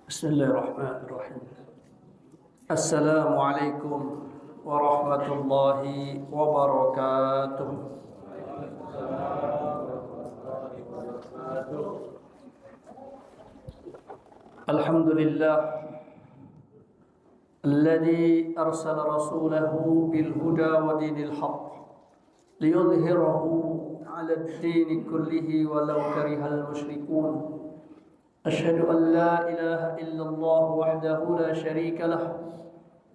Bismillahirrahmanirrahim. Assalamualaikum warahmatullahi wabarakatuh. Alhamdulillah alladzi arsala rasulahu bil huda wa dinil haqq liyudhhirahu 'ala ad-din kullihi walau karihal musyrikun. أشهد أن لا إله إلا الله وحده لا شريك له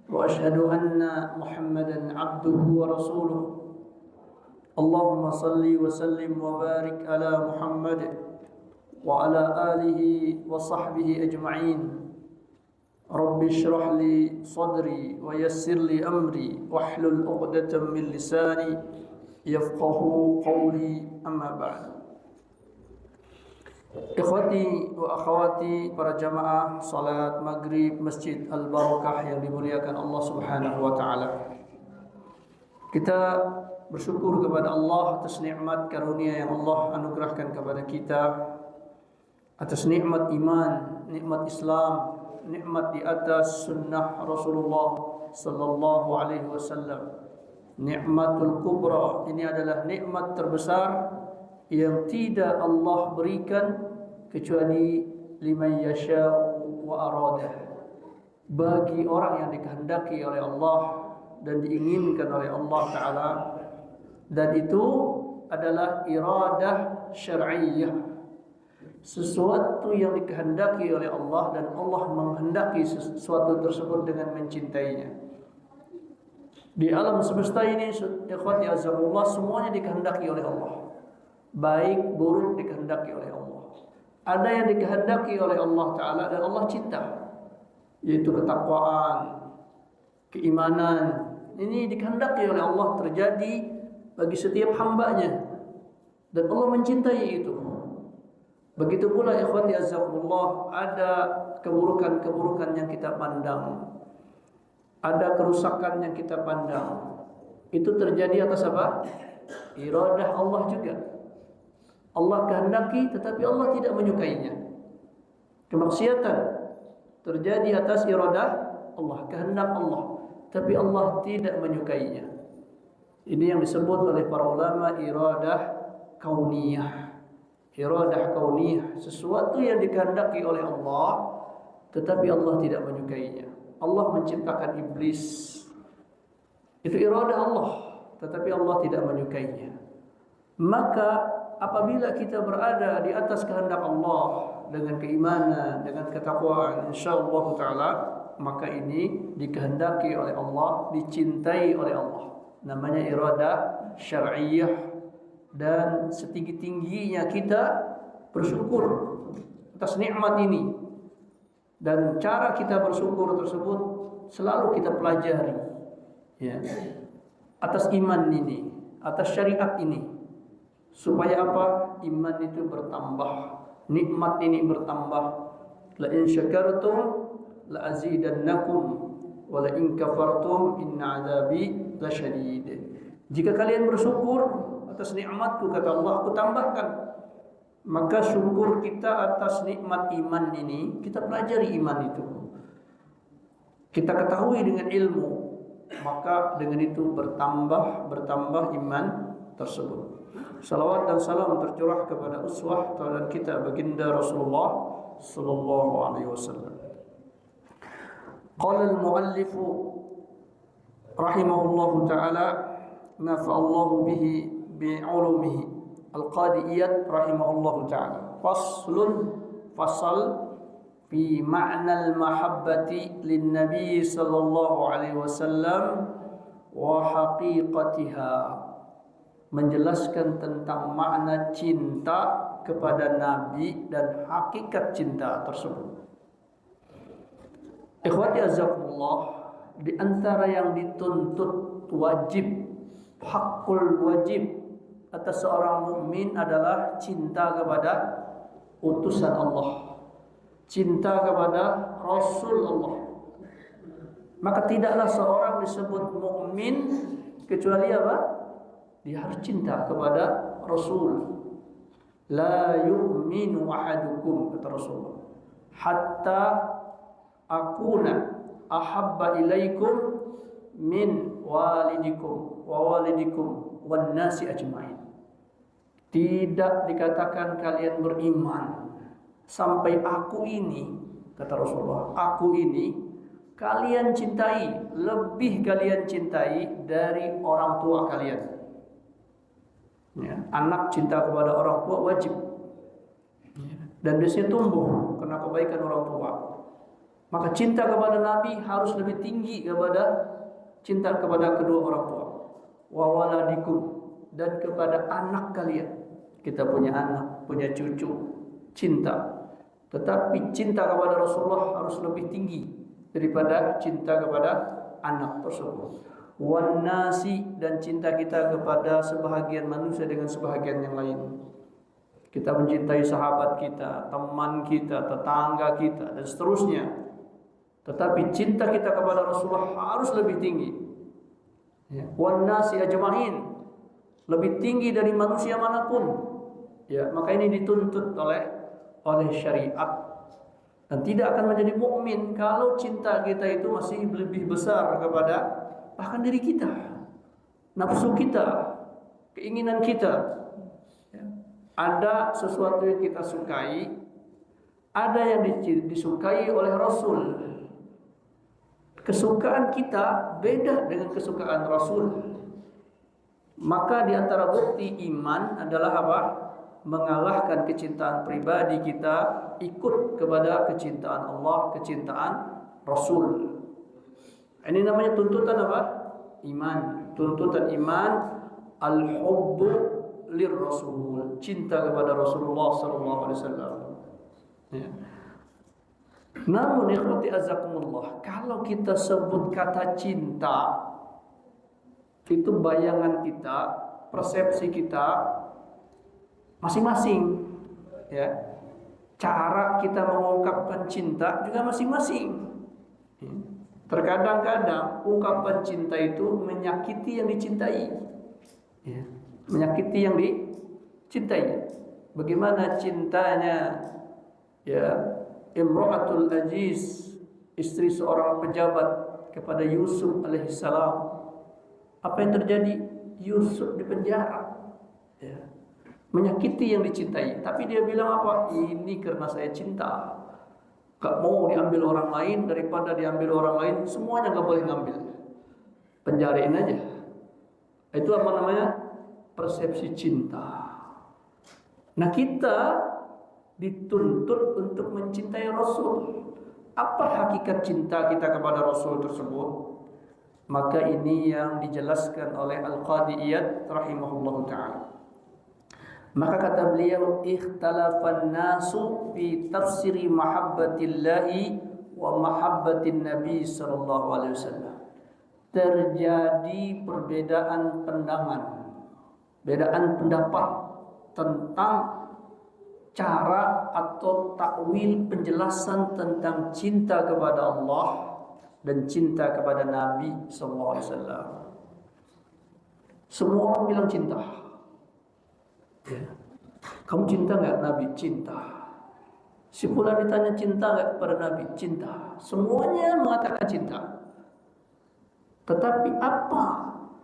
وأشهد أن محمدا عبده ورسوله اللهم صل وسلم وبارك على محمد وعلى آله وصحبه أجمعين رب اشرح لي صدري ويسر لي أمري واحلل عقدة من لساني يفقه قولي أما بعد. Ikhwati wa akhwati, para jamaah salat maghrib Masjid Al-Barakah yang dimuliakan Allah Subhanahu wa taala. Kita bersyukur kepada Allah atas nikmat karunia yang Allah anugerahkan kepada kita, atas nikmat iman, nikmat Islam, nikmat di atas sunnah Rasulullah sallallahu alaihi wasallam. Nikmatul kubra, ini adalah nikmat terbesar yang tidak Allah berikan kecuali liman yasha'u wa aradah, bagi orang yang dikehendaki oleh Allah dan diinginkan oleh Allah Ta'ala, dan itu adalah iradah syar'iyyah, sesuatu yang dikehendaki oleh Allah dan Allah menghendaki sesuatu tersebut dengan mencintainya. Di alam semesta ini, ikhwati azzakumullah, semuanya dikehendaki oleh Allah, baik buruk dikehendaki oleh Allah. Ada yang dikehendaki oleh Allah Ta'ala dan Allah cinta, yaitu ketakwaan, keimanan. Ini dikehendaki oleh Allah terjadi bagi setiap hambanya, dan Allah mencintai itu. Begitu pula ikhwati azzakumullah, ada keburukan-keburukan yang kita pandang, ada kerusakan yang kita pandang. Itu terjadi atas apa? Iradah Allah juga. Allah kehendaki tetapi Allah tidak menyukainya. Kemaksiatan terjadi atas iradah Allah, kehendak Allah, tapi Allah tidak menyukainya. Ini yang disebut oleh para ulama iradah kauniyah. Iradah kauniyah, sesuatu yang dikehendaki oleh Allah tetapi Allah tidak menyukainya. Allah menciptakan iblis, itu iradah Allah, tetapi Allah tidak menyukainya. Maka apabila kita berada di atas kehendak Allah dengan keimanan, dengan ketakwaan, insyaallah taala, maka ini dikehendaki oleh Allah, dicintai oleh Allah. Namanya iradah syar'iyyah. Dan setinggi-tingginya kita bersyukur atas nikmat ini. Dan cara kita bersyukur tersebut selalu kita pelajari, ya, atas iman ini, atas syariat ini. Supaya apa? Iman itu bertambah, nikmat ini bertambah. La in syakartum la azidannakum wa la in kafartum inna azabi lasyadid. Jika kalian bersyukur atas nikmatku, kata Allah, aku tambahkan. Maka syukur kita atas nikmat iman ini, kita pelajari iman itu, kita ketahui dengan ilmu, maka dengan itu bertambah iman tersebut. Salawat dan salam tercurah kepada uswah teladan kita, baginda Rasulullah sallallahu alaihi wasallam. Qala al-muallif rahimahullahu taala, nafa'allahu bihi bi'ulumihi, al-qadi Iyad rahimahullahu taala. Fasal fi ma'na al-mahabbati lin-nabi sallallahu alaihi wasallam wa haqiqatiha, menjelaskan tentang makna cinta kepada Nabi dan hakikat cinta tersebut. Ikhwati azakumullah, di antara yang dituntut wajib, hakul wajib atas seorang mukmin adalah cinta kepada utusan Allah, cinta kepada Rasul Allah. Maka tidaklah seorang disebut mukmin kecuali apa? Dia harus cinta kepada Rasul. La yu'minu ahadukum, kata Rasulullah, hatta akuna ahabba ilaikum min walidikum wa walidikum wan nasi ajmain. Tidak dikatakan kalian beriman sampai aku ini, kata Rasulullah, aku ini kalian cintai, lebih kalian cintai dari orang tua kalian. Ya, anak cinta kepada orang tua wajib, dan biasanya tumbuh karena kebaikan orang tua. Maka cinta kepada Nabi harus lebih tinggi kepada cinta kepada kedua orang tua. Wa waladikum, dan kepada anak kalian. Kita punya anak, punya cucu, cinta. Tetapi cinta kepada Rasulullah harus lebih tinggi daripada cinta kepada anak tersebut. Wan nasi, dan cinta kita kepada sebahagian manusia dengan sebahagian yang lain. Kita mencintai sahabat kita, teman kita, tetangga kita, dan seterusnya. Tetapi cinta kita kepada Rasulullah harus lebih tinggi. Wan nasi ajma'in, lebih tinggi dari manusia manapun. Ya, maka ini dituntut oleh syariat. Dan tidak akan menjadi mukmin kalau cinta kita itu masih lebih besar kepada bahkan diri kita, nafsu kita, keinginan kita. Ada sesuatu yang kita sukai, ada yang disukai oleh Rasul. Kesukaan kita beda dengan kesukaan Rasul. Maka di antara bukti iman adalah apa? Mengalahkan kecintaan pribadi kita, ikut kepada kecintaan Allah, kecintaan Rasul. Ini namanya tuntutan apa? Iman. Tuntutan iman, al-hubbu lirrasul, cinta kepada Rasulullah sallallahu alaihi wasallam. Ya. Namun ikhwati azakumullah, kalau kita sebut kata cinta, itu bayangan kita, persepsi kita masing-masing, ya. Cara kita mengungkapkan cinta juga masing-masing. Terkadang-kadang ungkapan cinta itu menyakiti yang dicintai, ya. Menyakiti yang dicintai. Bagaimana cintanya, ya, Imra'atul Aziz, istri seorang pejabat, kepada Yusuf alaihissalam. Apa yang terjadi? Yusuf dipenjara, ya. Menyakiti yang dicintai. Tapi dia bilang apa? Ini karena saya cinta, gak mau diambil orang lain. Daripada diambil orang lain, semuanya gak boleh ngambil, penjarain aja. Itu apa namanya? Persepsi cinta. Nah, kita dituntut untuk mencintai Rasul. Apa hakikat cinta kita kepada Rasul tersebut? Maka ini yang dijelaskan oleh Al-Qadi Iyad rahimahullah ta'ala. Maka kata beliau, ikhtalafan nasu fi tafsiri mahabbatillahi wa mahabbatin Nabi sallallahu alaihi wasallam. Terjadi perbedaan pandangan, perbedaan pendapat tentang cara atau takwil penjelasan tentang cinta kepada Allah dan cinta kepada Nabi sallallahu alaihi wasallam. Semua orang bilang cinta. Ya. Kamu cinta enggak Nabi? Cinta. Si fulan ditanya cinta enggak kepada Nabi? Cinta. Semuanya mengatakan cinta. Tetapi apa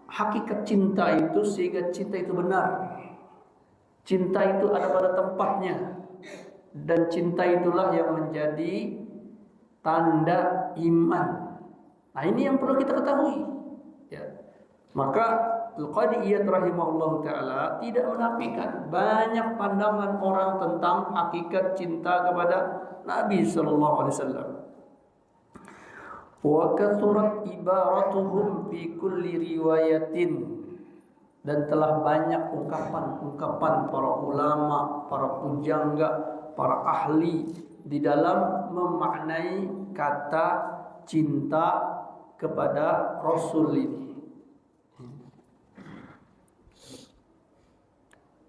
hakikat cinta itu sehingga cinta itu benar? Cinta itu ada pada tempatnya, dan cinta itulah yang menjadi tanda iman. Nah, ini yang perlu kita ketahui, ya. Maka Al-Qadi Iyad rahimahullah ta'ala tidak menafikan banyak pandangan orang tentang hakikat cinta kepada Nabi sallallahu alaihi wasallam. Wa kathurat ibaratuhum fi kulli riwayatin, dan telah banyak ungkapan-ungkapan para ulama, para pujangga, para ahli di dalam memaknai kata cinta kepada Rasul ini.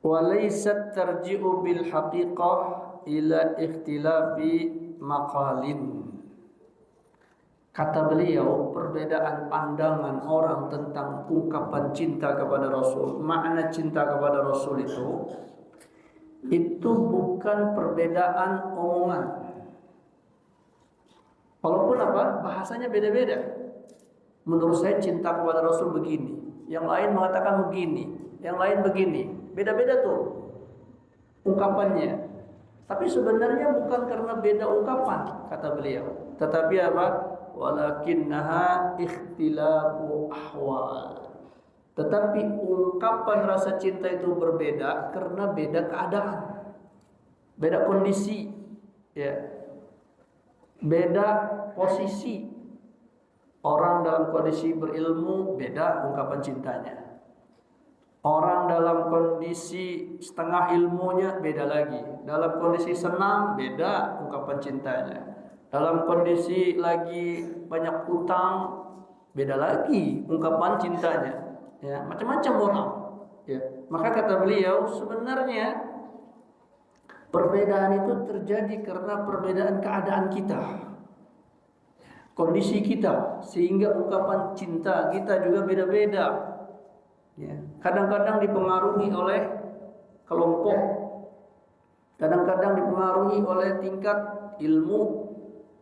Walaysat tarji'u bil haqiqah ila ikhtilafi maqalin. Kata beliau, perbedaan pandangan orang tentang ungkapan cinta kepada Rasul, makna cinta kepada Rasul itu bukan perbedaan omongan. Walaupun apa? Bahasanya beda-beda. Menurut saya cinta kepada Rasul begini, yang lain mengatakan begini, yang lain begini. Beda-beda tuh ungkapannya. Tapi sebenarnya bukan karena beda ungkapan, kata beliau. Tetapi apa? Walakinnaha ikhtilafu ahwal. Tetapi ungkapan rasa cinta itu berbeda karena beda keadaan, beda kondisi, ya, beda posisi. Orang dalam kondisi berilmu beda ungkapan cintanya. Orang dalam kondisi setengah ilmunya beda lagi. Dalam kondisi senang beda ungkapan cintanya. Dalam kondisi lagi banyak utang beda lagi ungkapan cintanya. Ya, macam-macam orang. Ya, maka kata beliau sebenarnya perbedaan itu terjadi karena perbedaan keadaan kita, kondisi kita, sehingga ungkapan cinta kita juga beda-beda. Ya, kadang-kadang dipengaruhi oleh kelompok, kadang-kadang dipengaruhi oleh tingkat ilmu,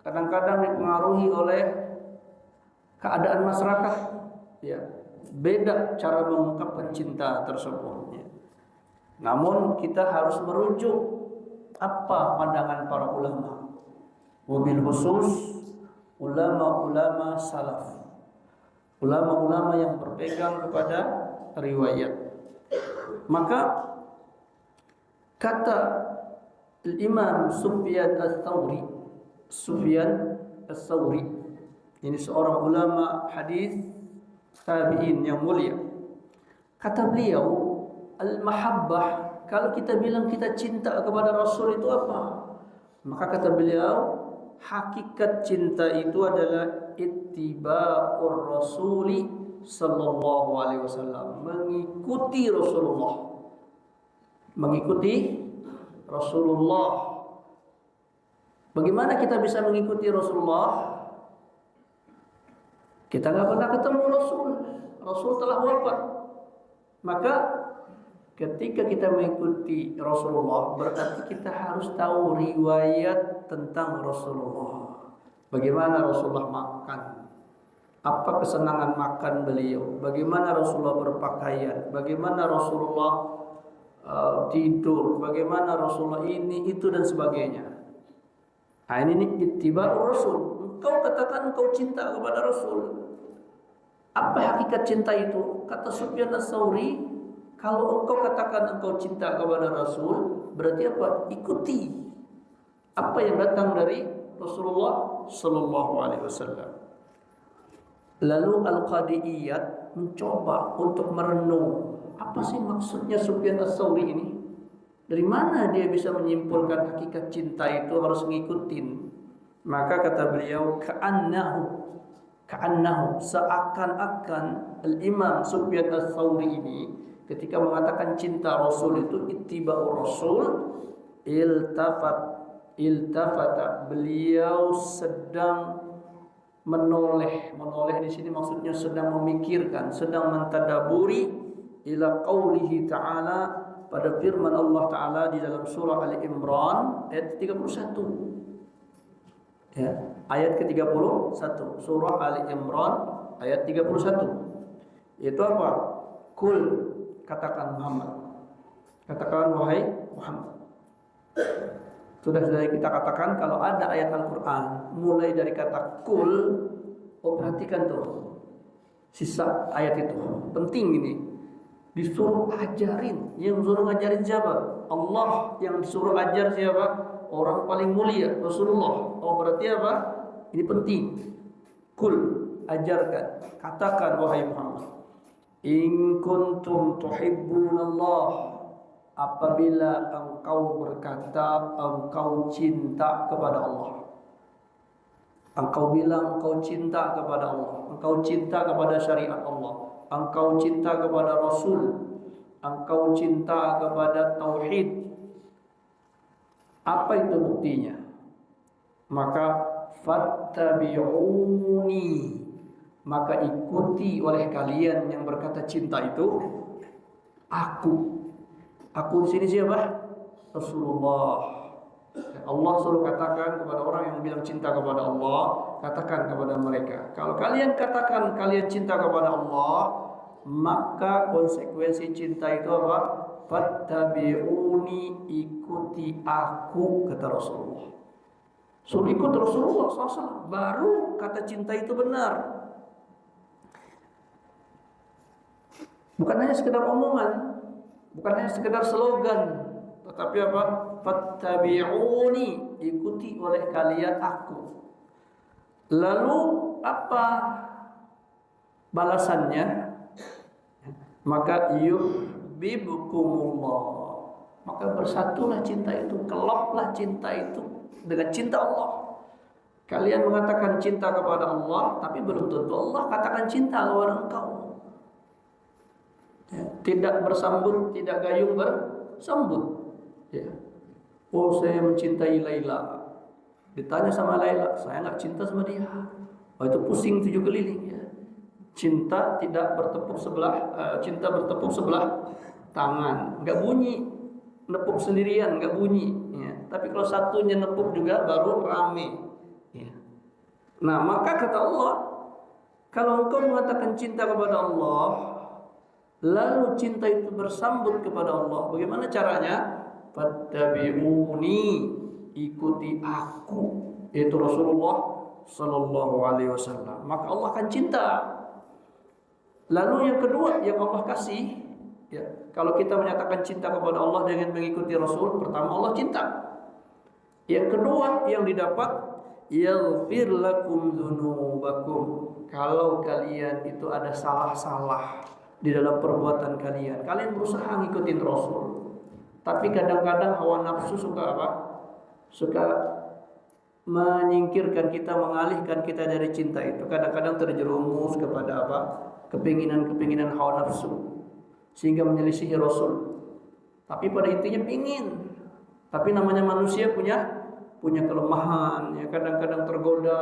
kadang-kadang dipengaruhi oleh keadaan masyarakat. Ya, beda cara mengungkapkan cinta tersebut. Ya. Namun kita harus merujuk apa pandangan para ulama, wabil khusus ulama-ulama salaf, ulama-ulama yang berpegang kepada riwayat. Maka kata Imam Sufyan Ats-Tsauri, ini seorang ulama hadis tabi'in yang mulia. Kata beliau, al-mahabbah, kalau kita bilang kita cinta kepada Rasul itu apa? Maka kata beliau, hakikat cinta itu adalah ittiba'ur rasuli sallallahu alaihi wasallam, mengikuti Rasulullah. Mengikuti Rasulullah. Bagaimana kita bisa mengikuti Rasulullah? Kita nggak pernah ketemu Rasul. Rasul telah wafat. Maka ketika kita mengikuti Rasulullah, berarti kita harus tahu riwayat tentang Rasulullah. Bagaimana Rasulullah makan? Apa kesenangan makan beliau? Bagaimana Rasulullah berpakaian? Bagaimana Rasulullah tidur? Bagaimana Rasulullah ini, itu dan sebagainya. Nah, ini ittiba'ur Rasul. Engkau katakan engkau cinta kepada Rasul. Apa hakikat cinta itu? Kata Sufyan Ats-Tsauri, kalau engkau katakan engkau cinta kepada Rasul, berarti apa? Ikuti apa yang datang dari Rasulullah sallallahu alaihi wasallam. Lalu Al-Qadi'iyat mencoba untuk merenung, apa sih maksudnya Sufyan Ats-Tsauri ini? Dari mana dia bisa menyimpulkan hakikat cinta itu harus ngikutin? Maka kata beliau, ka'annahu, seakan-akan Al-Imam Sufyan Ats-Tsauri ini ketika mengatakan cinta Rasul itu ittiba'ur Rasul, iltafata, beliau sedang menoleh di sini maksudnya sedang memikirkan, sedang mentadaburi ila qaulihi ta'ala, pada firman Allah Ta'ala di dalam surah Ali Imran ayat 31. Ya, ayat ke-31 surah Ali Imran ayat 31. Itu apa? Kul, katakan Muhammad. Katakan wahai Muhammad. Sudah kita katakan kalau ada ayat Al-Qur'an mulai dari kata kul, perhatikan tuh sisa ayat itu. Penting ini. Disuruh ajarin. Yang suruh ajarin siapa? Allah. Yang disuruh ajar siapa? Orang paling mulia, Rasulullah. Oh, berarti apa? Ini penting. Kul, ajarkan. Katakan wahai Muhammad, in kuntum tuhibbunallah, apabila engkau berkata engkau cinta kepada Allah. Engkau bilang engkau cinta kepada Allah, engkau cinta kepada syariat Allah, engkau cinta kepada Rasul, engkau cinta kepada tauhid. Apa itu buktinya? Maka fattabi'uni, maka ikuti oleh kalian yang berkata cinta itu aku. Aku di sini siapa? Rasulullah. Allah suruh katakan kepada orang yang bilang cinta kepada Allah, katakan kepada mereka, kalau kalian katakan kalian cinta kepada Allah, maka konsekuensi cinta itu apa? Fattabi'uni, ikuti aku, kata Rasulullah. Suruh ikut Rasulullah SAW, baru kata cinta itu benar. Bukan hanya sekedar omongan, bukan hanya sekedar slogan, tetapi apa? Fattabi'uni, ikuti oleh kalian aku. Lalu apa balasannya? Maka yuhibbukumullah, maka bersatulah cinta itu, kelaplah cinta itu dengan cinta Allah. Kalian mengatakan cinta kepada Allah, tapi belum tentu Allah katakan cinta kepada engkau. Ya, tidak bersambut, tidak gayung bersambut. Ya. Oh, saya mencintai Laila. Ditanya sama Laila, saya nggak cinta sama dia. Oh, itu pusing 7 keliling. Ya. Cinta tidak bertepuk sebelah, cinta bertepuk sebelah tangan, nggak bunyi. Nepuk sendirian nggak bunyi. Ya. Tapi kalau satunya nepuk juga baru rame. Ya. Nah, maka kata Allah, kalau engkau mengatakan cinta kepada Allah, lalu cinta itu bersambut kepada Allah, bagaimana caranya? Fattabi'uni, ikuti aku, yaitu Rasulullah sallallahu alaihi wasallam. Maka Allah akan cinta. Lalu yang kedua yang Allah kasih, ya, kalau kita menyatakan cinta kepada Allah dengan mengikuti Rasul, pertama Allah cinta. Yang kedua yang didapat, yaghfir lakum dzunubakum. Kalau kalian itu ada salah-salah di dalam perbuatan kalian, kalian berusaha ngikutin Rasul, tapi kadang-kadang hawa nafsu suka apa? Suka menyingkirkan kita, mengalihkan kita dari cinta itu. Kadang-kadang terjerumus kepada apa? Kepinginan-kepinginan hawa nafsu, sehingga menyelisihi Rasul. Tapi pada intinya pingin. Tapi namanya manusia punya kelemahan, ya, kadang-kadang tergoda.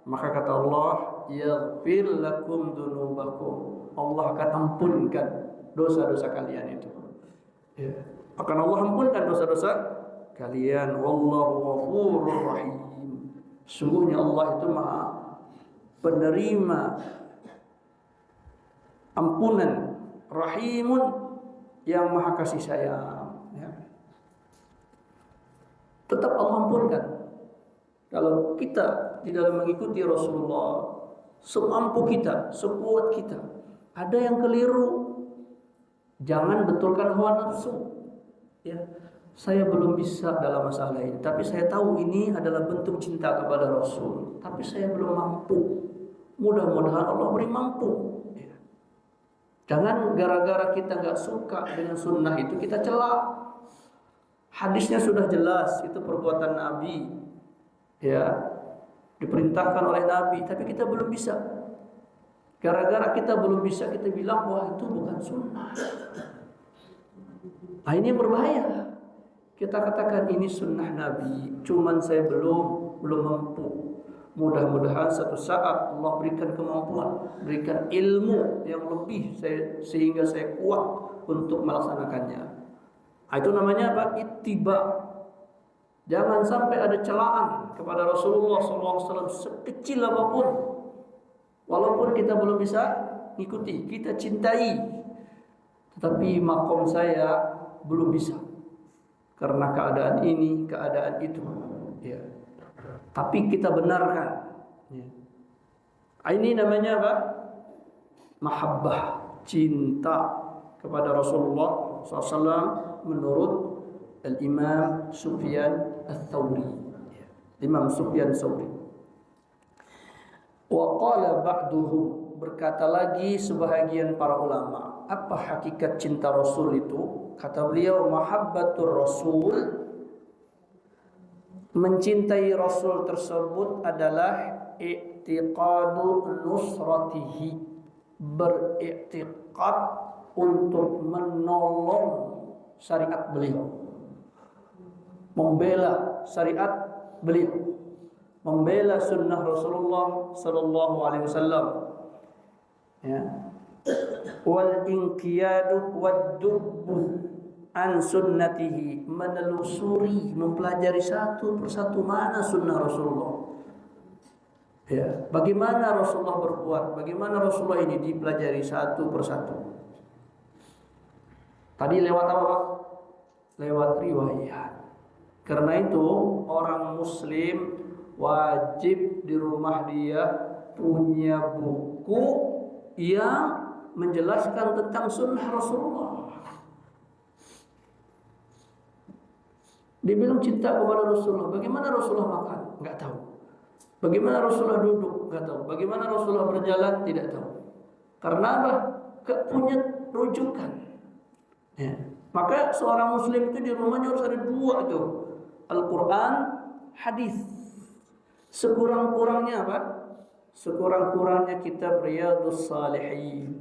Maka kata Allah, yaghfir lakum dzunubakum. Allah akan ampunkan dosa-dosa kalian itu. Ya. Akan Allah ampunkan dosa-dosa kalian. Wallahu ghafurur rahim. Sungguhnya Allah itu Maha penerima ampunan, rahimun, yang Maha kasih sayang. Ya. Tetap Allah ampunkan. Kalau kita di dalam mengikuti Rasulullah semampu kita, sekuat kita, ada yang keliru, jangan betulkan hawa nafsu. Ya, saya belum bisa dalam masalah ini, tapi saya tahu ini adalah bentuk cinta kepada Rasul, tapi saya belum mampu. Mudah-mudahan Allah beri mampu. Ya. Jangan gara-gara kita nggak suka dengan sunnah itu kita cela. Hadisnya sudah jelas, itu perbuatan Nabi. Ya, diperintahkan oleh Nabi, tapi kita belum bisa. Gara-gara kita belum bisa, kita bilang wah itu bukan sunnah. Nah, ini yang berbahaya. Kita katakan ini sunnah Nabi, cuman saya belum mampu. Mudah-mudahan satu saat Allah berikan kemampuan, berikan ilmu yang lebih sehingga saya kuat untuk melaksanakannya. Nah, itu namanya apa? Ittiba. Jangan sampai ada celaan kepada Rasulullah SAW sekecil apapun. Walaupun kita belum bisa ikuti, kita cintai, tetapi makom saya belum bisa karena keadaan ini, keadaan itu. Ya. Tapi kita benarkan. Ya. Ini namanya apa? Mahabbah, cinta kepada Rasulullah SAW menurut Al-Imam Sufyan Ats-Tsauri. Imam Sufyan Tsauri. Wa qala ba'duhum, berkata lagi sebahagian para ulama, apa hakikat cinta Rasul itu? Kata beliau, mahabbatur Rasul, mencintai Rasul tersebut adalah i'tiqadu nusratihi, beriktikad untuk menolong syariat beliau, membela syariat beliau, membela sunnah Rasulullah sallallahu alaihi wasallam. Ya. Wal inqiyadu wad dubbu an sunnatihi, menelusuri, mempelajari satu persatu mana sunnah Rasulullah. Ya, bagaimana Rasulullah berbuat, bagaimana Rasulullah ini dipelajari satu persatu. Tadi lewat apa, Pak? Lewat riwayat. Karena itu orang muslim wajib di rumah dia punya buku yang menjelaskan tentang sunnah Rasulullah. Dia bilang cinta kepada Rasulullah. Bagaimana Rasulullah makan? Enggak tahu. Bagaimana Rasulullah duduk? Enggak tahu. Bagaimana Rasulullah berjalan? Tidak tahu. Karena apa? Enggak punya rujukan. Ya. Maka seorang muslim itu di rumahnya harus ada dua tuh. Al-Quran, hadis. Sekurang-kurangnya apa? Sekurang-kurangnya kitab Riyadhus Shalihin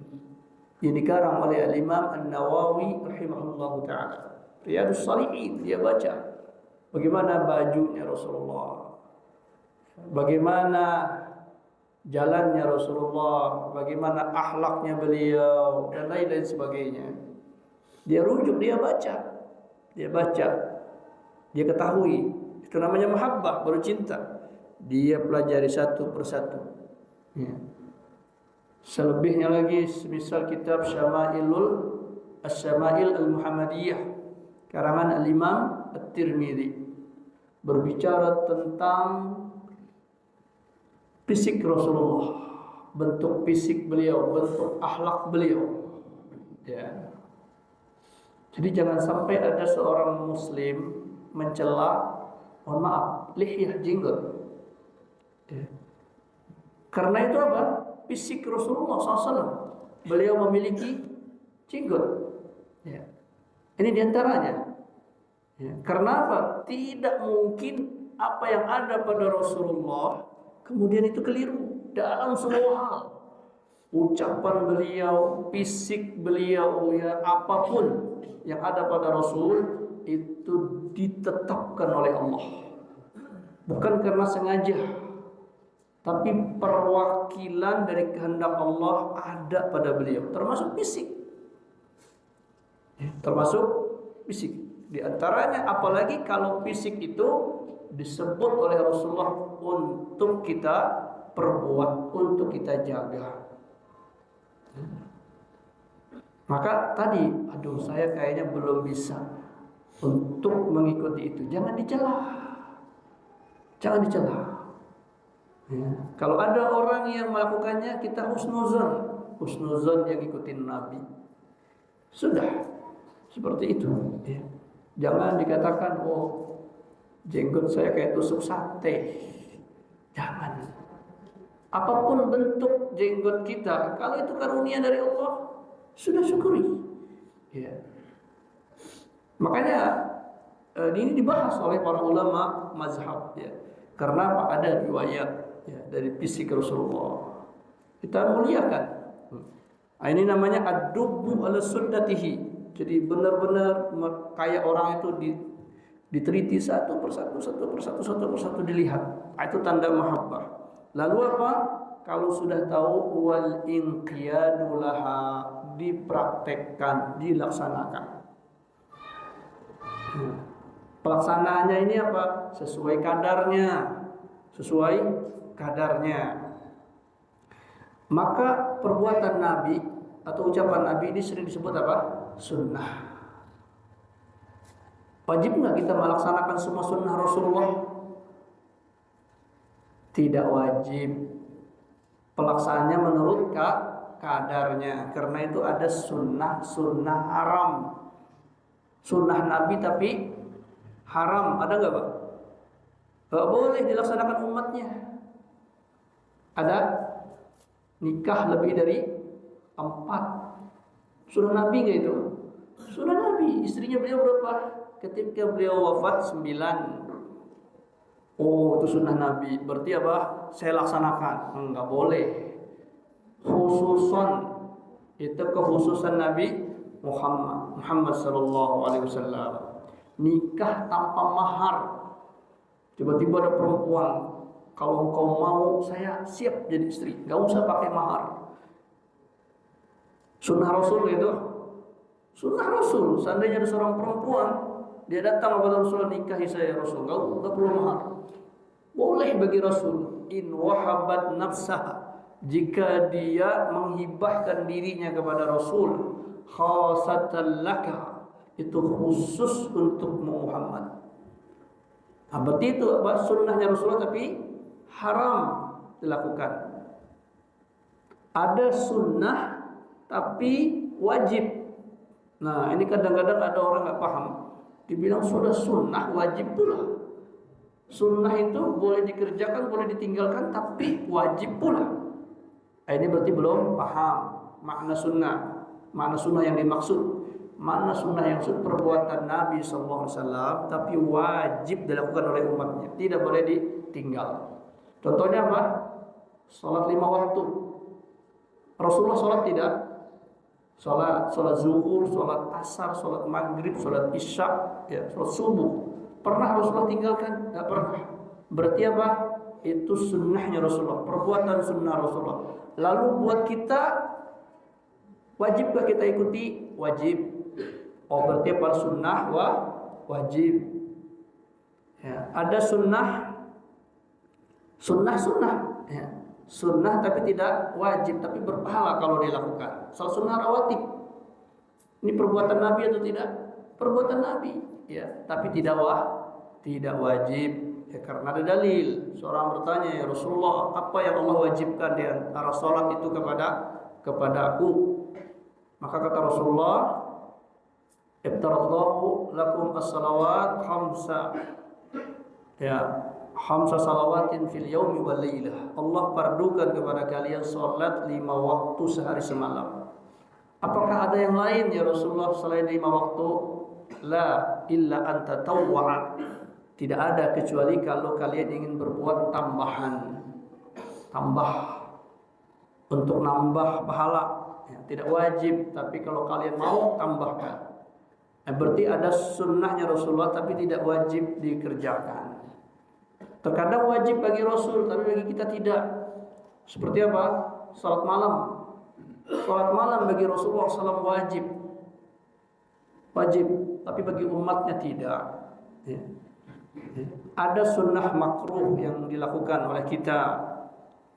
yang dikarang oleh Al-Imam An-Nawawi rahimahullahu ta'ala. Riyadhus Shalihin dia baca bagaimana bajunya Rasulullah, bagaimana jalannya Rasulullah, bagaimana akhlaknya beliau dan lain-lain sebagainya. Dia rujuk, dia baca, dia ketahui. Itu namanya mahabbah, baru cinta. Dia pelajari satu persatu. Ya. Selebihnya lagi, semisal kitab Syama'il Al-Muhammadiyah karangan Al-Imam At-Tirmidzi, berbicara tentang fisik Rasulullah, bentuk fisik beliau, bentuk akhlak beliau. Ya. Jadi jangan sampai ada seorang muslim mencela, mohon maaf, lihyah, jenggot. Ya. Karena itu apa? Fisik Rasulullah SAW. Beliau memiliki jenggot. Ya. Ini diantaranya. Ya. Karena apa? Tidak mungkin apa yang ada pada Rasulullah kemudian itu keliru dalam semua hal. Ucapan beliau, fisik beliau, ya apapun yang ada pada Rasul itu ditetapkan oleh Allah. Bukan karena sengaja, tapi perwakilan dari kehendak Allah ada pada beliau, termasuk fisik. Termasuk fisik. Di antaranya apalagi kalau fisik itu disebut oleh Rasulullah untuk kita perbuat, untuk kita jaga. Maka tadi, aduh saya kayaknya belum bisa untuk mengikuti itu. Jangan dicela. Jangan dicela. Ya. Kalau ada orang yang melakukannya, kita husnuzon yang ikutin Nabi. Sudah seperti itu. Ya. Jangan dikatakan, oh jenggot saya kayak tusuk sate. Jangan. Apapun bentuk jenggot kita, kalau itu karunia dari Allah, sudah syukuri. Ya. Makanya ini dibahas oleh para ulama mazhab. Ya. Karena ada riwayat ya, dari fisik Rasulullah. Kita muliakan. Nah, ini namanya ad-dubbu ala sunnatihi. Jadi benar-benar kayak orang itu diteliti satu persatu dilihat. Itu tanda mahabbah. Lalu apa? Kalau sudah tahu wal inqiyadu laha, dipraktekkan, dilaksanakan. Pelaksanaannya ini apa? Sesuai kadarnya. Maka perbuatan Nabi atau ucapan Nabi ini sering disebut apa? Sunnah. Wajib nggak kita melaksanakan semua sunnah Rasulullah? Tidak wajib. Pelaksanaannya menurut kadarnya. Karena itu ada sunnah haram. Sunnah Nabi tapi haram. Ada nggak, Pak? Nggak boleh dilaksanakan umatnya. Ada nikah lebih dari 4. Sunnah Nabi nggak itu? Sunnah Nabi. Istrinya beliau berapa? Ketika beliau wafat 9. Oh, itu sunnah Nabi. Berarti apa? Saya laksanakan. Enggak boleh. Khususan itu kekhususan Nabi Muhammad sallallahu alaihi wasallam. Nikah tanpa mahar. Tiba-tiba ada perempuan, kalau engkau mau saya siap jadi istri. Enggak usah pakai mahar. Sunnah Rasul itu. Sunnah Rasul. Seandainya ada seorang perempuan, dia datang kepada Rasulullah, nikahi saya Rasul, enggak perlu mahar. Boleh bagi Rasul, in wahabat nafsah, jika dia menghibahkan dirinya kepada Rasul, khasatan laka, itu khusus untuk Muhammad. Nah, berarti itu sunnahnya Rasulullah tapi haram dilakukan. Ada sunnah tapi wajib. Nah, ini kadang-kadang ada orang nggak paham, dibilang sudah sunnah wajib pula. Sunnah itu boleh dikerjakan, boleh ditinggalkan, tapi wajib pula. Nah, ini berarti belum paham makna sunnah. Makna sunnah yang dimaksud, makna sunnah yang maksud perbuatan Nabi SAW, tapi wajib dilakukan oleh umatnya, tidak boleh ditinggal. Contohnya apa? Salat 5 waktu. Rasulullah salat tidak? Salat zuhur, salat asar, salat maghrib, salat isya, ya, salat subuh. Pernah Rasulullah tinggalkan? Tidak pernah. Berarti apa? Itu sunnahnya Rasulullah, perbuatan sunnah Rasulullah. Lalu buat kita, wajibkah kita ikuti? Wajib. Oh, berarti apa? Sunnah wajib. Ya, ada sunnah, ya. Sunnah tapi tidak wajib, tapi berpahala kalau dilakukan. Salat sunnah rawatib. Ini perbuatan Nabi atau tidak? Perbuatan Nabi, ya, tapi tidak wajib, ya, karena ada dalil. Seorang bertanya, ya Rasulullah, apa yang Allah wajibkan di antara salat itu kepada aku? Maka kata Rasulullah, "Ibtaradallahu lakum as-salawat khamsa." Ya, khamsa salawatin fil yaumi wal lailah. Allah fardukan kepada kalian salat 5 waktu sehari semalam. Apakah ada yang lain ya Rasulullah selain 5 waktu? La illa anta tawwa. Tidak ada kecuali kalau kalian ingin berbuat tambah untuk nambah pahala, ya, tidak wajib, tapi kalau kalian mau tambahkan. Berarti ada sunnahnya Rasulullah tapi tidak wajib dikerjakan. Terkadang wajib bagi Rasul tapi bagi kita tidak. Seperti apa? Salat malam. Salat malam bagi Rasulullah SAW wajib, tapi bagi umatnya tidak. Ya. Ada sunnah makruh yang dilakukan oleh kita.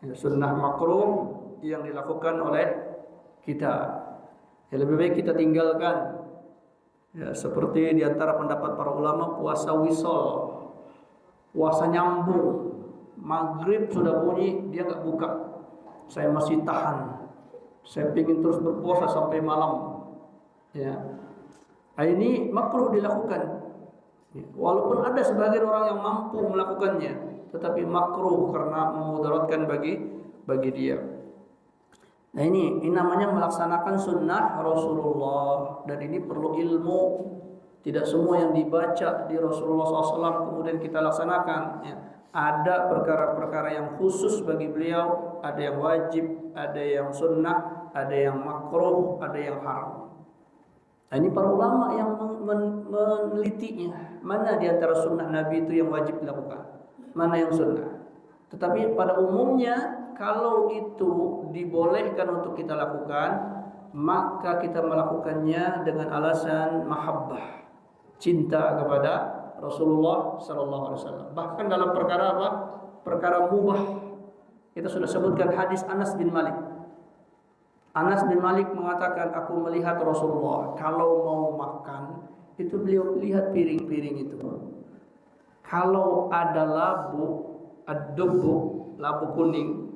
Ya, sunnah makruh yang dilakukan oleh kita. Ya, lebih baik kita tinggalkan. Ya, seperti diantara pendapat para ulama, puasa wisol, puasa nyambung. Maghrib sudah bunyi, dia nggak buka. Saya masih tahan. Saya ingin terus berpuasa sampai malam. Ya, nah, ini makruh dilakukan. Walaupun ada sebagian orang yang mampu melakukannya, tetapi makruh karena memudaratkan bagi dia. Nah, ini namanya melaksanakan sunnah Rasulullah, dan ini perlu ilmu. Tidak semua yang dibaca di Rasulullah SAW kemudian kita laksanakan. Ya. Ada perkara-perkara yang khusus bagi beliau, ada yang wajib, ada yang sunnah, ada yang makruh, ada yang haram. Nah, ini para ulama yang menelitinya, mana di antara sunnah Nabi itu yang wajib dilakukan, mana yang sunnah. Tetapi pada umumnya kalau itu dibolehkan untuk kita lakukan, maka kita melakukannya dengan alasan mahabbah, cinta kepada Rasulullah SAW. Bahkan dalam perkara apa? Perkara mubah. Kita sudah sebutkan hadis Anas bin Malik. Anas bin Malik mengatakan, aku melihat Rasulullah kalau mau makan itu beliau lihat piring-piring itu. Kalau ada labu, labu kuning,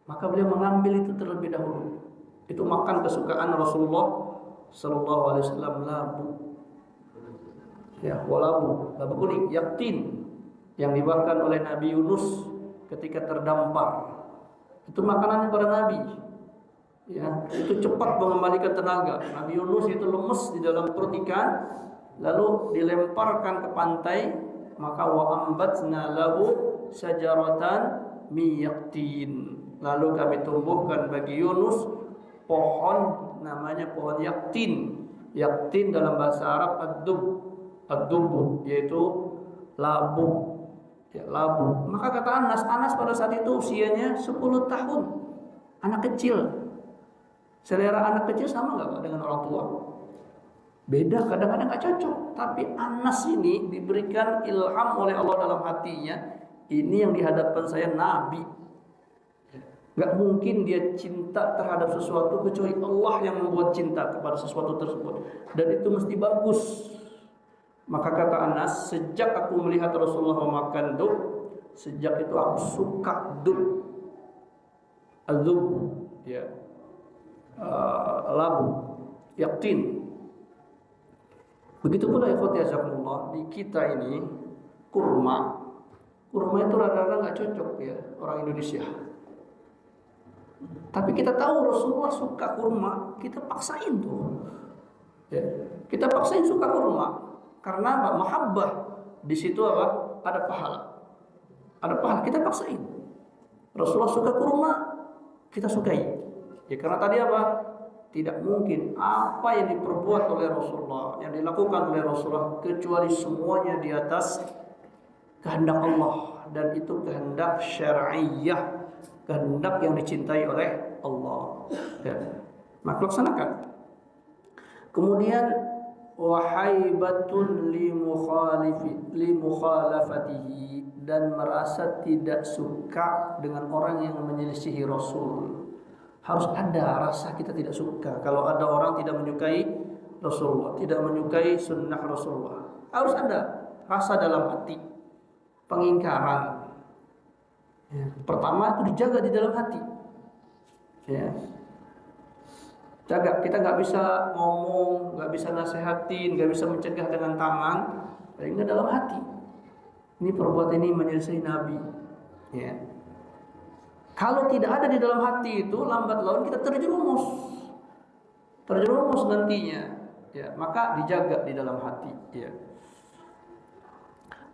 maka beliau mengambil itu terlebih dahulu. Itu makan kesukaan Rasulullah sallallahu alaihi wasallam, labu. Ya, walabu, labu kuning, yaktin yang dimakan oleh Nabi Yunus ketika terdampar. Itu makanannya para nabi. Ya, itu cepat mengembalikan tenaga. Nabi Yunus itu lemes di dalam perut ikan, lalu dilemparkan ke pantai, maka wa ambatna lahu syajaratan min yaktin. Lalu kami tumbuhkan bagi Yunus pohon namanya pohon yaktin. Yaktin dalam bahasa Arab ad-dub, yaitu labu. Ya, labu. Maka kata Anas pada saat itu usianya 10 tahun. Anak kecil. Selera anak kecil sama nggak Pak dengan orang tua? Beda, kadang-kadang nggak cocok. Tapi Anas ini diberikan ilham oleh Allah dalam hatinya. Ini yang dihadapkan saya Nabi. Nggak mungkin dia cinta terhadap sesuatu kecuali Allah yang membuat cinta kepada sesuatu tersebut. Dan itu mesti bagus. Maka kata Anas, sejak aku melihat Rasulullah memakan dub, sejak itu aku suka dub. Adzub, ya, labu, yakin. Begitu pula ikhwati azakumullah, di kita ini kurma itu rada-rada nggak cocok ya orang Indonesia. Tapi kita tahu Rasulullah suka kurma, kita paksain tuh. Ya, kita paksain suka kurma karena apa? Mahabbah. Di situ apa? Ada pahala. Ada pahala, kita paksain. Rasulullah suka kurma, kita sukai. Ya karena tadi apa? Tidak mungkin apa yang diperbuat oleh Rasulullah, yang dilakukan oleh Rasulullah, kecuali semuanya di atas kehendak Allah, dan itu kehendak syar'iyyah, kehendak yang dicintai oleh Allah. Ya. Maka laksanakan. Kemudian wahaibatun li mukhalafatihi, dan merasa tidak suka dengan orang yang menyelisihi Rasul. Harus ada rasa kita tidak suka. Kalau ada orang tidak menyukai Rasulullah, tidak menyukai sunnah Rasulullah, harus ada rasa dalam hati pengingkaran. Ya. Pertama itu dijaga di dalam hati. Ya. Jaga, kita nggak bisa ngomong, nggak bisa nasihatin, nggak bisa mencegah dengan tangan, tapi nggak dalam hati. Ini perbuatan ini menyelisih Nabi. Ya. Kalau tidak ada di dalam hati itu, lambat laun kita terjerumus nantinya. Ya, maka dijaga di dalam hati. Ya.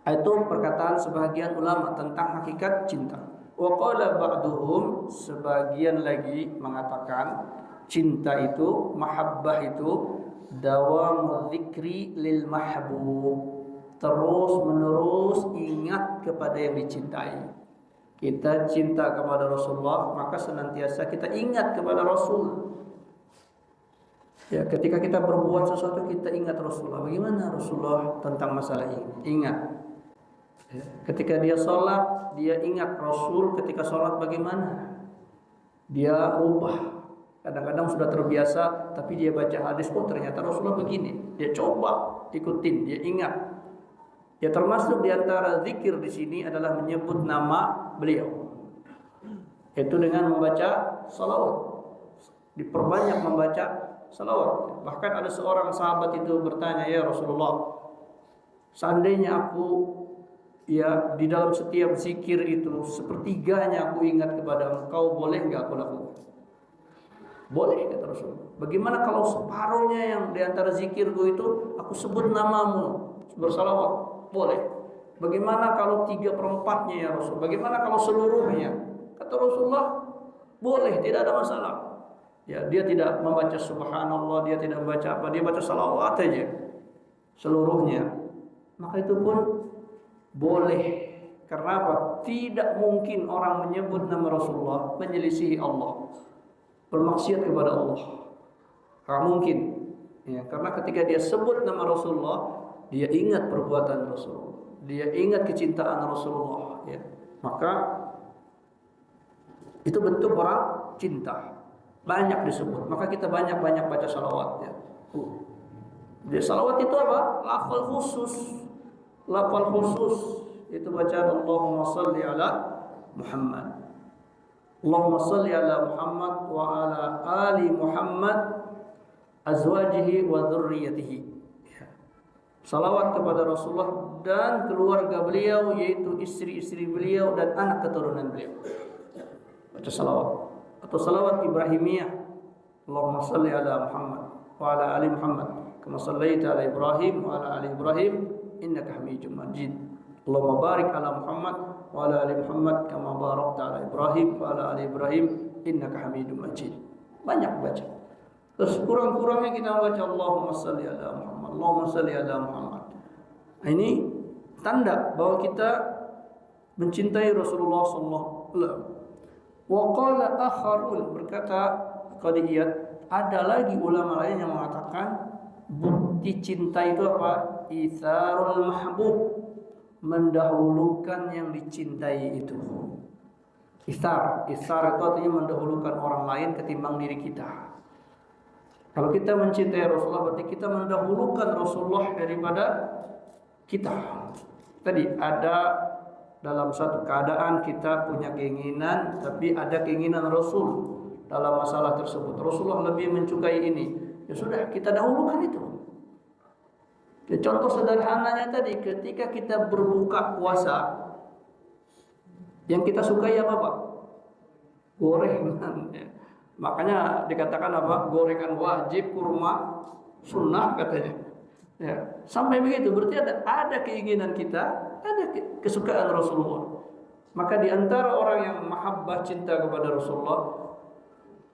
Itu perkataan sebagian ulama tentang hakikat cinta. Wa qala ba'duhum, sebagian lagi mengatakan cinta itu, mahabbah itu dawamul dzikri lil mahbub. Terus menerus ingat kepada yang dicintai. Kita cinta kepada Rasulullah, maka senantiasa kita ingat kepada Rasul. Ya, ketika kita berbuat sesuatu kita ingat Rasulullah. Bagaimana Rasulullah tentang masalah ini? Ingat. Ya, ketika dia sholat, dia ingat Rasul ketika sholat bagaimana. Dia rubah. Kadang-kadang sudah terbiasa, tapi dia baca hadis, oh ternyata Rasulullah begini. Dia coba ikutin, dia ingat. Ya termasuk diantara zikir di sini adalah menyebut nama beliau. Itu dengan membaca salawat. Diperbanyak membaca salawat. Bahkan ada seorang sahabat itu bertanya, ya Rasulullah, seandainya aku ya di dalam setiap zikir itu sepertiganya aku ingat kepada Engkau, boleh enggak aku lakukan? Boleh, kata Rasul. Bagaimana kalau separuhnya yang diantara zikirku itu aku sebut namamu bersalawat? Boleh. Bagaimana kalau 3/4-nya ya Rasul? Bagaimana kalau seluruhnya? Kata Rasulullah, boleh, tidak ada masalah. Ya, dia tidak membaca subhanallah, dia tidak membaca apa, dia baca salawat aja seluruhnya. Maka itu pun boleh. Karena apa? Tidak mungkin orang menyebut nama Rasulullah menyelisihi Allah, bermaksiat kepada Allah. Tidak mungkin. Ya, karena ketika dia sebut nama Rasulullah, dia ingat perbuatan Rasulullah, dia ingat kecintaan Rasulullah, ya. Maka itu bentuk orang cinta. Banyak disebut. Maka kita banyak-banyak baca salawat, ya. Di salawat itu apa? Lafal khusus. Lafal khusus itu bacaan Allahumma salli ala Muhammad. Allahumma salli ala Muhammad wa ala ali Muhammad azwajihi wa dzurriyyatihi. Salawat kepada Rasulullah dan keluarga beliau, yaitu istri-istri beliau dan anak keturunan beliau. Baca salawat. Atau salawat Ibrahimiyah. Allahumma salli ala Muhammad wa ala ali Muhammad kama sallaita ala Ibrahim wa ala ali Ibrahim innaka Hamidum Majid. Allahumma barik ala Muhammad wa ala ali Muhammad kama barakta ala Ibrahim wa ala ali Ibrahim innaka Hamidum Majid. Banyak baca. Terus kurang-kurangnya kita baca Allahumma salli ala Muhammad, Allahumma salli ala Muhammad. Ini tanda bahwa kita mencintai Rasulullah sallallahu alaihi wasallam. Wa qala akharun, berkata Qadiyat, ada lagi ulama lain yang mengatakan Bukti cinta itu apa? Itsarul mahbub, mendahulukan yang dicintai itu. Itsar itu artinya mendahulukan orang lain ketimbang diri kita. Kalau kita mencintai Rasulullah berarti kita mendahulukan Rasulullah daripada kita. Tadi ada dalam satu keadaan kita punya keinginan, tapi ada keinginan Rasul dalam masalah tersebut. Rasulullah lebih menyukai ini. Ya sudah, kita dahulukan itu. Ya, contoh sederhananya tadi, ketika kita berbuka puasa, yang kita sukai apa Pak? Gorengan. Ya. Makanya dikatakan apa? Gorengan wajib, kurma sunnah katanya. Ya, sampai begitu berarti ada keinginan kita, ada kesukaan Rasulullah. Maka di antara orang yang mahabbah cinta kepada Rasulullah,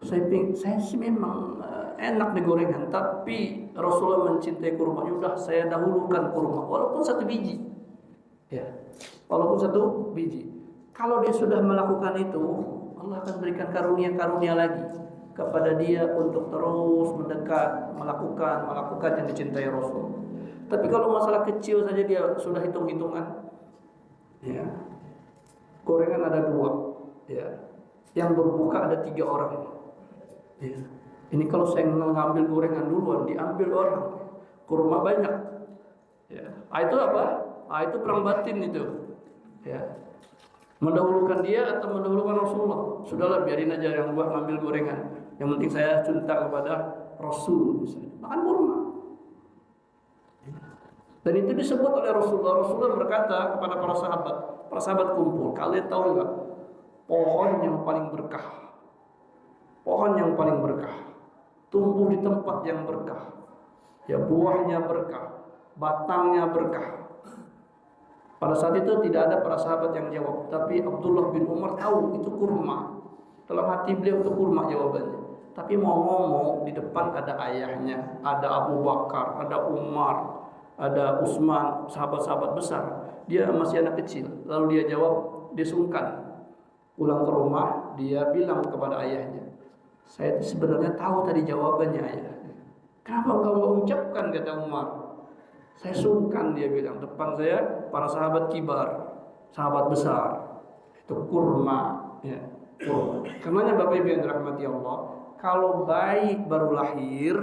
saya sih memang enak nih gorengan, tapi Rasulullah mencintai kurma. Yaudah, saya dahulukan kurma, walaupun satu biji. Ya, walaupun satu biji. Kalau dia sudah melakukan itu, Allah akan berikan karunia-karunia lagi kepada dia untuk terus mendekat, melakukan yang dicintai Rasul. Tapi kalau masalah kecil saja dia sudah hitung-hitungan. Ya, gorengan ada 2, ya. Yang berbuka ada 3 orang. Ya. Ini kalau saya ngambil gorengan duluan, diambil orang, kurma banyak. Ya. Itu apa? Itu perang batin itu. Ya. Mendahulukan dia atau mendahulukan Rasulullah? Sudahlah, biarin aja yang buat ngambil gorengan. Yang penting saya cinta kepada Rasul, misalnya. Makan kurma. Dan itu disebut oleh Rasulullah. Rasulullah berkata kepada para sahabat kumpul, kalian tahu nggak pohon yang paling berkah? Pohon yang paling berkah, tumbuh di tempat yang berkah. Ya, buahnya berkah, batangnya berkah. Pada saat itu tidak ada para sahabat yang jawab, tapi Abdullah bin Umar tahu itu kurma. Dalam hati beliau itu kurma jawabannya. Tapi mau ngomong, di depan ada ayahnya, ada Abu Bakar, ada Umar, ada Utsman, sahabat-sahabat besar. Dia masih anak kecil. Lalu dia jawab, dia sungkan. Pulang ke rumah, dia bilang kepada ayahnya, saya sebenarnya tahu tadi jawabannya, ayah. Kenapa engkau nggak ucapkan, kata Umar. Saya sungkan, dia bilang. Depan saya para sahabat kibar, sahabat besar. Itu kurma, ya. Kurma. Karenanya Bapak Ibu yang dirahmati Allah, kalau bayi baru lahir,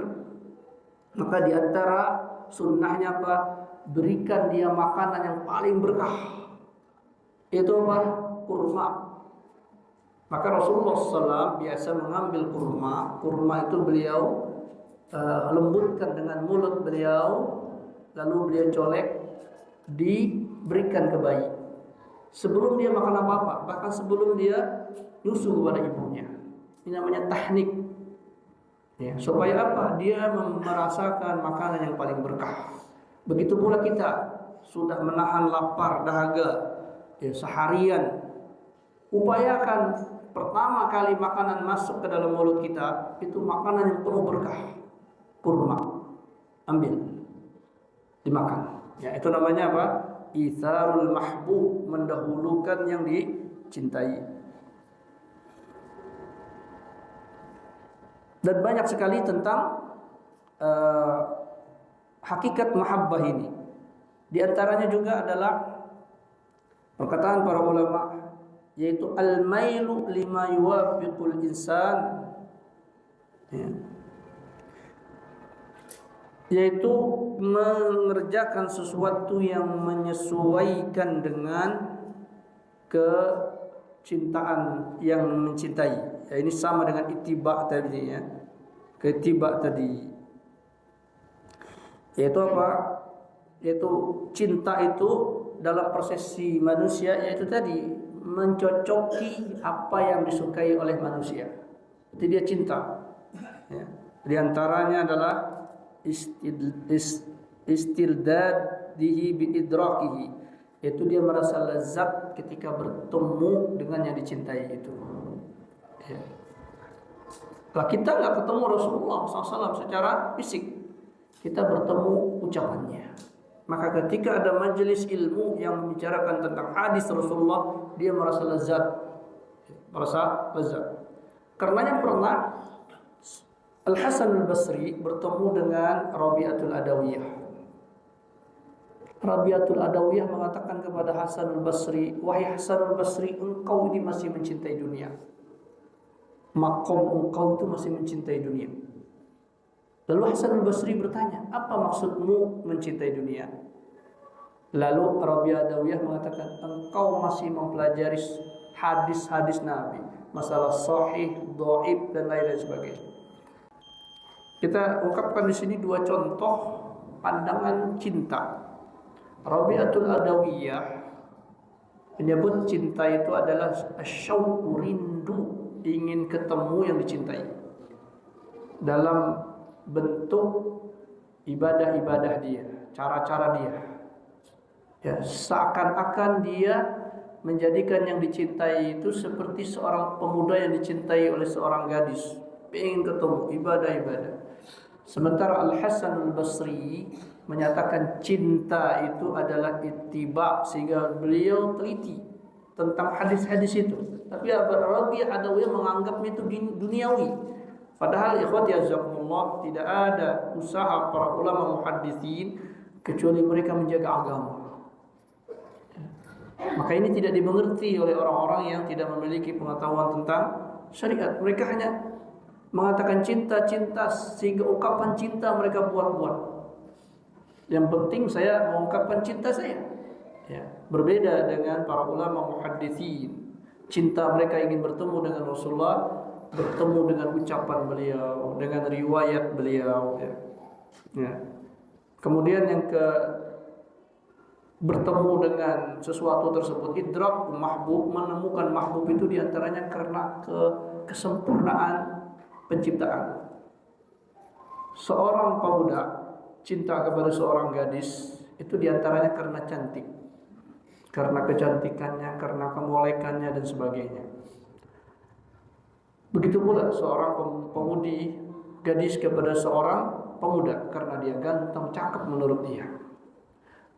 maka di antara sunnahnya apa? Berikan dia makanan yang paling berkah. Itu apa? Kurma. Maka Rasulullah SAW biasa mengambil kurma. Kurma itu beliau lembutkan dengan mulut beliau, lalu beliau colek, diberikan ke bayi. Sebelum dia makan apa-apa, bahkan sebelum dia nyusu kepada ibunya. Ini namanya tahnik. Ya, supaya apa? Dia merasakan makanan yang paling berkah. Begitu pula kita sudah menahan lapar, dahaga, ya, seharian. Upayakan pertama kali makanan masuk ke dalam mulut kita itu makanan yang penuh berkah. Kurma, ambil, dimakan. Ya, itu namanya apa? Itsarul mahbub, mendahulukan yang dicintai. Dan banyak sekali tentang hakikat mahabbah ini. Di antaranya juga adalah perkataan para ulama, yaitu al-mailu lima yuwafiqul insan, ya. Yaitu mengerjakan sesuatu yang menyesuaikan dengan kecintaan yang mencintai. Ya, ini sama dengan ittiba tadi, ya. Ittiba tadi. Yaitu apa? Yaitu cinta itu dalam prosesi manusia, yaitu tadi mencocoki apa yang disukai oleh manusia. Itu dia cinta. Ya. Di antaranya adalah istildadihi biidrakihi, yaitu dia merasa lezat ketika bertemu dengan yang dicintai itu. Ya. Nah, kita nggak ketemu Rasulullah SAW secara fisik, kita bertemu ucapannya. Maka ketika ada majelis ilmu yang membicarakan tentang hadis Rasulullah, dia merasa lezat, Karenanya pernah Al-Hasan al-Basri bertemu dengan Rabi'atul Adawiyah. Rabi'atul Adawiyah mengatakan kepada Hasan al-Basri, "Wahai Hasan al-Basri, engkau ini masih mencintai dunia. Makom engkau itu masih mencintai dunia." Lalu Hasan al-Basri bertanya, "Apa maksudmu mencintai dunia?" Lalu Rabi'atul Adawiyah mengatakan, "Engkau masih mempelajari hadis-hadis Nabi, masalah sahih, dhaif dan lain-lain sebagainya." Kita ungkapkan di sini dua contoh pandangan cinta. Rabi'atul Adawiyah menyebut cinta itu adalah asyauq, rindu, ingin ketemu yang dicintai dalam bentuk ibadah-ibadah dia, cara-cara dia. Ya, seakan-akan dia menjadikan yang dicintai itu seperti seorang pemuda yang dicintai oleh seorang gadis, ingin ketemu, ibadah-ibadah. Sementara Al-Hasan al-Basri menyatakan cinta itu adalah ittiba, sehingga beliau teliti tentang hadis-hadis itu. Tapi Rabi'ah Adawiyah menganggapnya itu duniawi. Padahal ikhwati azakumullah, tidak ada usaha para ulama muhaddisin kecuali mereka menjaga agama. Maka ini tidak dimengerti oleh orang-orang yang tidak memiliki pengetahuan tentang syariat. Mereka hanya mengatakan cinta-cinta, sehingga ungkapan cinta mereka buat-buat. Yang penting saya mengungkapkan cinta saya. Ya, berbeda dengan para ulama muhadditsin. Cinta mereka ingin bertemu dengan Rasulullah, bertemu dengan ucapan beliau, dengan riwayat beliau. Ya. Ya. Kemudian yang bertemu dengan sesuatu tersebut, idrak mahbub, menemukan mahbub itu diantaranya karena kesempurnaan penciptaan. Seorang pemuda cinta kepada seorang gadis itu diantaranya karena cantik, karena kecantikannya, karena kemolekannya dan sebagainya. Begitu pula seorang pemudi gadis kepada seorang pemuda karena dia ganteng, cakep menurut dia.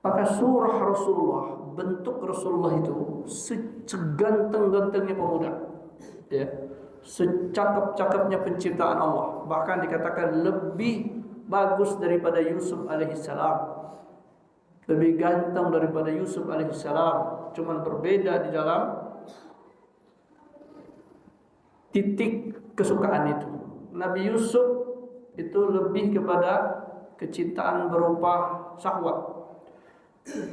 Maka surah Rasulullah, bentuk Rasulullah itu seganteng-gantengnya pemuda, ya, secakap-cakapnya penciptaan Allah. Bahkan dikatakan lebih bagus daripada Yusuf alaihissalam, lebih ganteng daripada Yusuf alaihissalam. Cuman berbeda di dalam titik kesukaan itu. Nabi Yusuf itu lebih kepada kecintaan berupa syahwat,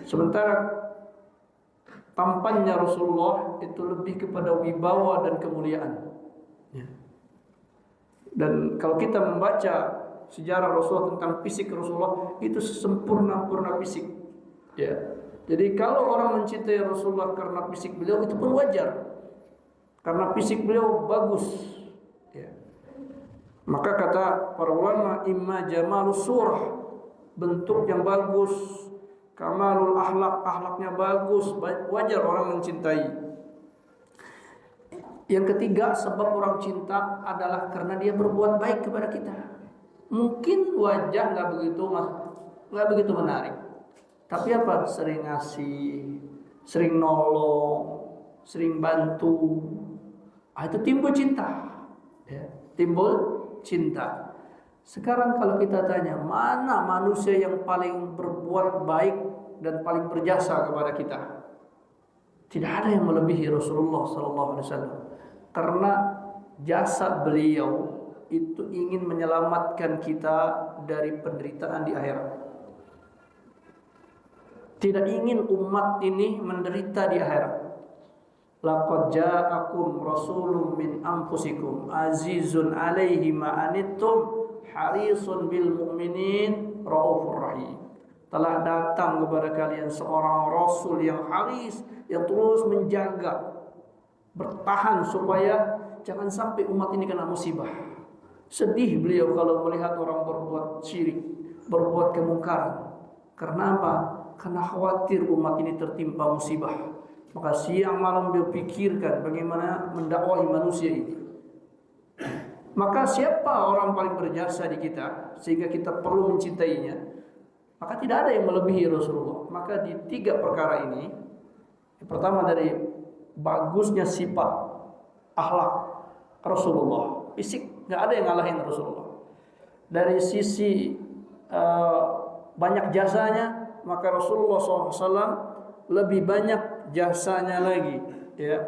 sementara tampannya Rasulullah itu lebih kepada wibawa dan kemuliaan. Ya. Dan kalau kita membaca sejarah Rasulullah tentang fisik Rasulullah, itu sempurna fisik. Ya. Jadi kalau orang mencintai Rasulullah karena fisik beliau, itu pun wajar, karena fisik beliau bagus. Ya. Maka kata para ulama, imma jamalus surah, bentuk yang bagus, kamalul akhlak, akhlaknya bagus, wajar orang mencintai. Yang ketiga, sebab orang cinta adalah karena dia berbuat baik kepada kita. Mungkin wajah nggak begitu menarik, tapi apa? Sering ngasih, sering nolong, sering bantu. Itu timbul cinta. Ya, timbul cinta. Sekarang kalau kita tanya, mana manusia yang paling berbuat baik dan paling berjasa kepada kita? Tidak ada yang melebihi Rasulullah SAW. Karena jasa beliau itu ingin menyelamatkan kita dari penderitaan di akhirat. Tidak ingin umat ini menderita di akhirat. Laqad ja'akum rasulun min anfusikum azizun 'alaihi ma anittum harisun bil mu'minin raufur rahim. Telah datang kepada kalian seorang rasul yang haris, yang terus menjaga, bertahan supaya jangan sampai umat ini kena musibah. Sedih beliau kalau melihat orang berbuat syirik, berbuat kemungkaran. Karena apa? Karena khawatir umat ini tertimpa musibah. Maka siang malam dia pikirkan bagaimana mendakwahi manusia ini. Maka siapa orang paling berjasa di kita sehingga kita perlu mencintainya? Maka tidak ada yang melebihi Rasulullah. Maka di tiga perkara ini, yang pertama dari bagusnya sifat akhlak Rasulullah, fisik nggak ada yang ngalahin Rasulullah. dari sisi banyak jasanya, maka Rasulullah SAW lebih banyak jasanya lagi. Ya,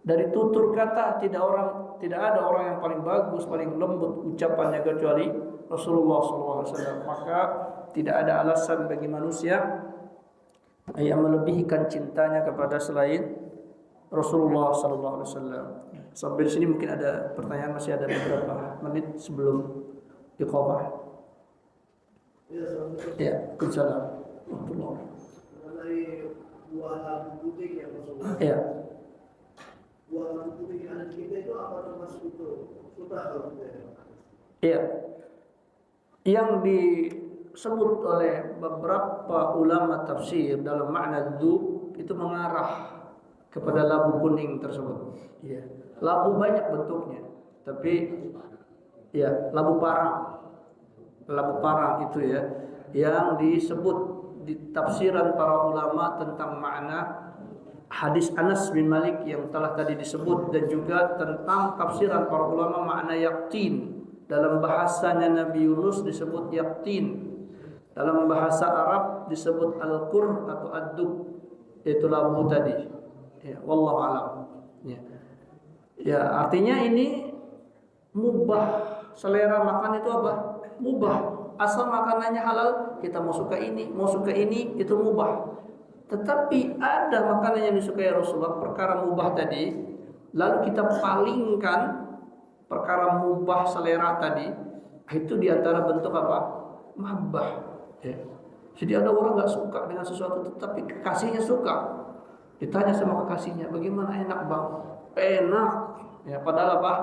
dari tutur kata tidak ada orang yang paling bagus, paling lembut ucapannya kecuali Rasulullah SAW. Maka tidak ada alasan bagi manusia yang melebihkan cintanya kepada selain Rasulullah SAW. Sampai di sini mungkin ada pertanyaan, masih ada beberapa menit sebelum iqamah. Ya, Waalaikumsalam. Mengenai buah labu putih yang Rasulullah. Ya. Buah labu putih kanan kita itu apa termasuk itu? Sudah kalau kita. Iya. Yang disebut oleh beberapa ulama tafsir dalam makna dzub itu mengarah kepada labu kuning tersebut. Iya. Labu banyak bentuknya, tapi ya labu parang. Labu parang itu ya yang disebut di tafsiran para ulama tentang makna hadis Anas bin Malik yang telah tadi disebut, dan juga tentang tafsiran para ulama makna yaqtin. Dalam bahasanya Nabi Yunus disebut yaqtin. Dalam bahasa Arab disebut al-qur atau ad-dub, yaitu labu tadi. Ya, wallahu alam. Ya. Ya, artinya ini mubah. Selera makan itu apa? Mubah. Asal makanannya halal, kita mau suka ini, itu mubah. Tetapi ada makanan yang disukai Rasulullah, perkara mubah tadi, lalu kita palingkan perkara mubah selera tadi, itu diantara bentuk apa? Mahabbah. Ya. Jadi ada orang nggak suka dengan sesuatu, tetapi kekasihnya suka. Ditanya sama kekasihnya, bagaimana, enak bang? Enak. Ya, padahal apa?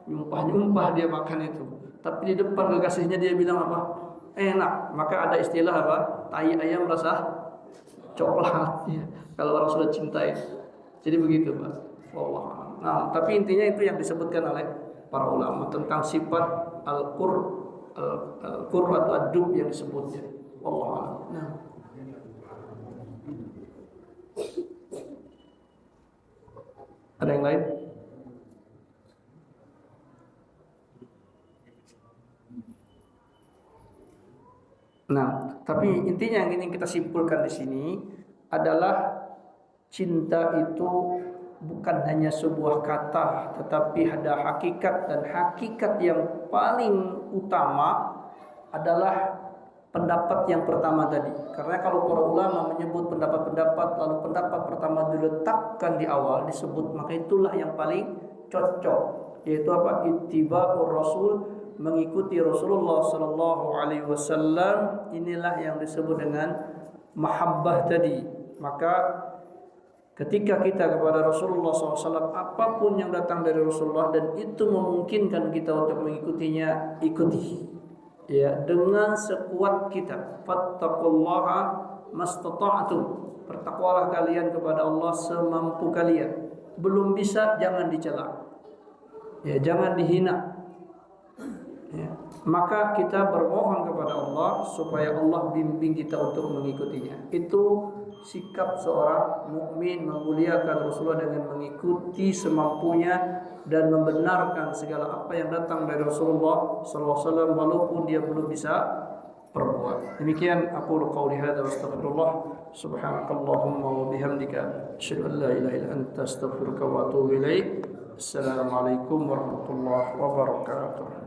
Nyumpah dia makan itu. Tapi di depan kekasihnya dia bilang apa? Enak. Maka ada istilah apa? Tai ayam rasa coklat. Ya. Kalau orang sudah cintai. Jadi begitu, Pak. Wallah. Nah, tapi intinya itu yang disebutkan oleh para ulama tentang sifat al-qur atau ad-dub yang disebutnya. Wallah. Nah. Ada yang lain? Nah, tapi intinya yang ingin kita simpulkan di sini adalah cinta itu bukan hanya sebuah kata, tetapi ada hakikat, dan hakikat yang paling utama adalah pendapat yang pertama tadi. Karena kalau para ulama menyebut pendapat-pendapat, lalu pendapat pertama diletakkan di awal disebut, maka itulah yang paling cocok, yaitu apa? Ittiba'ur Rasul, mengikuti Rasulullah sallallahu alaihi wasallam. Inilah yang disebut dengan mahabbah tadi. Maka ketika kita kepada Rasulullah SAW, apapun yang datang dari Rasulullah dan itu memungkinkan kita untuk mengikutinya, ikuti. Ya, dengan sekuat kita. Fattaqullaha mastata'tum. Bertakwalah kalian kepada Allah semampu kalian. Belum bisa, jangan dicela. Ya, jangan dihina. Ya. Maka kita bermohon kepada Allah supaya Allah bimbing kita untuk mengikutinya. Itu sikap seorang mukmin, memuliakan Rasulullah dengan mengikuti semampunya dan membenarkan segala apa yang datang dari Rasulullah SAW walaupun dia belum bisa perbuat. Demikian aku qauli hadza wa astaghfirullah subhanakallahumma wa bihamdika asyhadu an la ilaha illa anta astaghfiruka wa atubu ilaik. Assalamualaikum warahmatullahi wabarakatuh.